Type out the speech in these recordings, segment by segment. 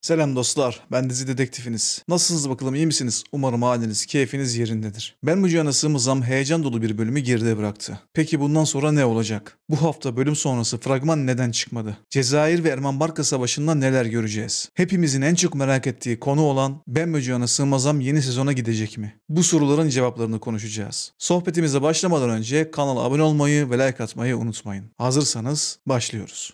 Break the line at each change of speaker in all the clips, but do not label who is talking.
Selam dostlar, ben dizi dedektifiniz. Nasılsınız bakalım, iyi misiniz? Umarım haliniz, keyfiniz yerindedir. Ben Mücahane Sığmazam heyecan dolu bir bölümü geride bıraktı. Peki bundan sonra ne olacak? Bu hafta bölüm sonrası fragman neden çıkmadı? Cezayir ve Erman Barka Savaşı'nda neler göreceğiz? Hepimizin en çok merak ettiği konu olan Ben Mücahane Sığmazam yeni sezona gidecek mi? Bu soruların cevaplarını konuşacağız. Sohbetimize başlamadan önce kanala abone olmayı ve like atmayı unutmayın. Hazırsanız başlıyoruz.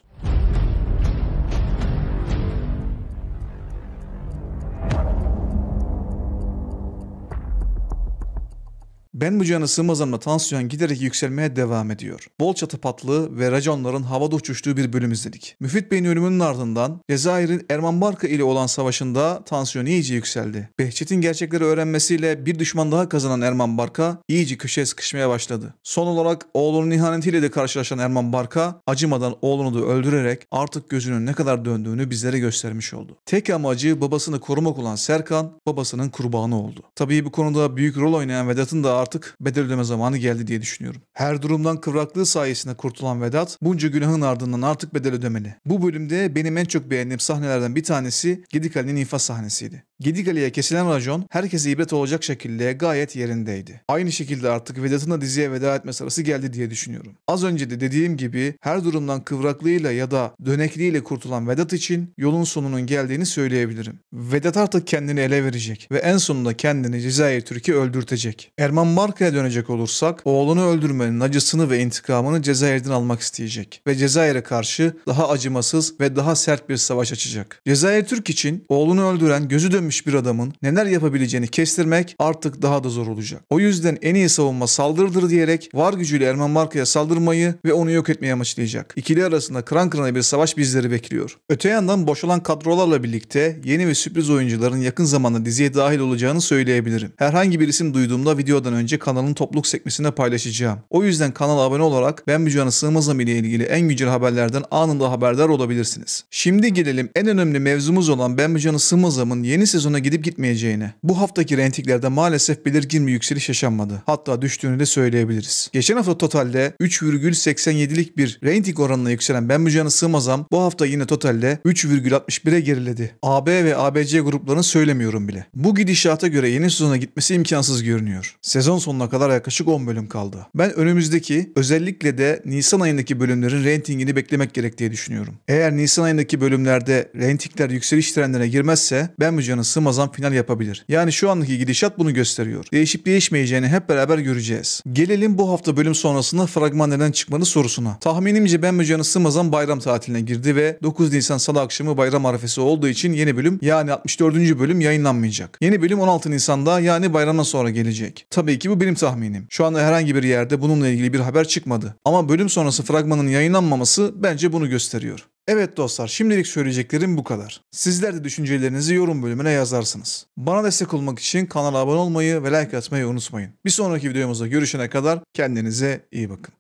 Ben Mücahane Sığmazam'la tansiyon giderek yükselmeye devam ediyor. Bol çatapatlı ve raconların havada uçuştuğu bir bölüm izledik. Müfit Bey'in ölümünün ardından Cezayir'in Erman Barka ile olan savaşında tansiyon iyice yükseldi. Behçet'in gerçekleri öğrenmesiyle bir düşman daha kazanan Erman Barka iyice köşeye sıkışmaya başladı. Son olarak oğlunun ihanetiyle de karşılaşan Erman Barka acımadan oğlunu da öldürerek artık gözünün ne kadar döndüğünü bizlere göstermiş oldu. Tek amacı babasını korumak olan Serkan babasının kurbanı oldu. Tabii bu konuda büyük rol oynayan Vedat'ın da artık bedel ödeme zamanı geldi diye düşünüyorum. Her durumdan kıvraklığı sayesinde kurtulan Vedat bunca günahın ardından artık bedel ödemeli. Bu bölümde benim en çok beğendiğim sahnelerden bir tanesi Gedikali'nin infaz sahnesiydi. Gedikali'ye kesilen racon herkese ibret olacak şekilde gayet yerindeydi. Aynı şekilde artık Vedat'ın da diziye veda etme sırası geldi diye düşünüyorum. Az önce de dediğim gibi her durumdan kıvraklığıyla ya da dönekliğiyle kurtulan Vedat için yolun sonunun geldiğini söyleyebilirim. Vedat artık kendini ele verecek ve en sonunda kendini Cezayir Türk'ü öldürtecek. Erman Barka'ya dönecek olursak oğlunu öldürmenin acısını ve intikamını Cezayir'den almak isteyecek ve Cezayir'e karşı daha acımasız ve daha sert bir savaş açacak. Cezayir Türk için oğlunu öldüren gözü dönmüş bir adamın neler yapabileceğini kestirmek artık daha da zor olacak. O yüzden en iyi savunma saldırıdır diyerek var gücüyle Erman Barka'ya saldırmayı ve onu yok etmeyi amaçlayacak. İkili arasında kıran kırana bir savaş bizleri bekliyor. Öte yandan boşalan kadrolarla birlikte yeni ve sürpriz oyuncuların yakın zamanda diziye dahil olacağını söyleyebilirim. Herhangi bir isim duyduğumda videodan önce kanalın topluluk sekmesinde paylaşacağım. O yüzden kanala abone olarak Ben Mücahane Sığmazam ile ilgili en güncel haberlerden anında haberdar olabilirsiniz. Şimdi gelelim en önemli mevzumuz olan Ben Mücahane Sığmazam'ın yeni sezona gidip gitmeyeceğine. Bu haftaki reytinglerde maalesef belirgin bir yükseliş yaşanmadı. Hatta düştüğünü de söyleyebiliriz. Geçen hafta totalde 3,87'lik bir reyting oranına yükselen Ben Mücahane Sığmazam bu hafta yine totalde 3,61'e geriledi. AB ve ABC gruplarını söylemiyorum bile. Bu gidişata göre yeni sezona gitmesi imkansız görünüyor. Sezon sonuna kadar yaklaşık 10 bölüm kaldı. Ben önümüzdeki özellikle de Nisan ayındaki bölümlerin reytingini beklemek gerek diye düşünüyorum. Eğer Nisan ayındaki bölümlerde reytingler yükseliş trendine girmezse Ben Mücahane Sığmazam final yapabilir. Yani şu andaki gidişat bunu gösteriyor. Değişip değişmeyeceğini hep beraber göreceğiz. Gelelim bu hafta bölüm sonrasında fragman neden çıkmadı sorusuna. Tahminimce Ben Mücahane Sığmazam bayram tatiline girdi ve 9 Nisan Salı akşamı bayram arifesi olduğu için yeni bölüm yani 64. bölüm yayınlanmayacak. Yeni bölüm 16 Nisan'da yani bayramdan sonra gelecek. Tabii ki bu benim tahminim. Şu anda herhangi bir yerde bununla ilgili bir haber çıkmadı. Ama bölüm sonrası fragmanın yayınlanmaması bence bunu gösteriyor. Evet dostlar, şimdilik söyleyeceklerim bu kadar. Sizler de düşüncelerinizi yorum bölümüne yazarsınız. Bana destek olmak için kanala abone olmayı ve like atmayı unutmayın. Bir sonraki videomuzda görüşene kadar kendinize iyi bakın.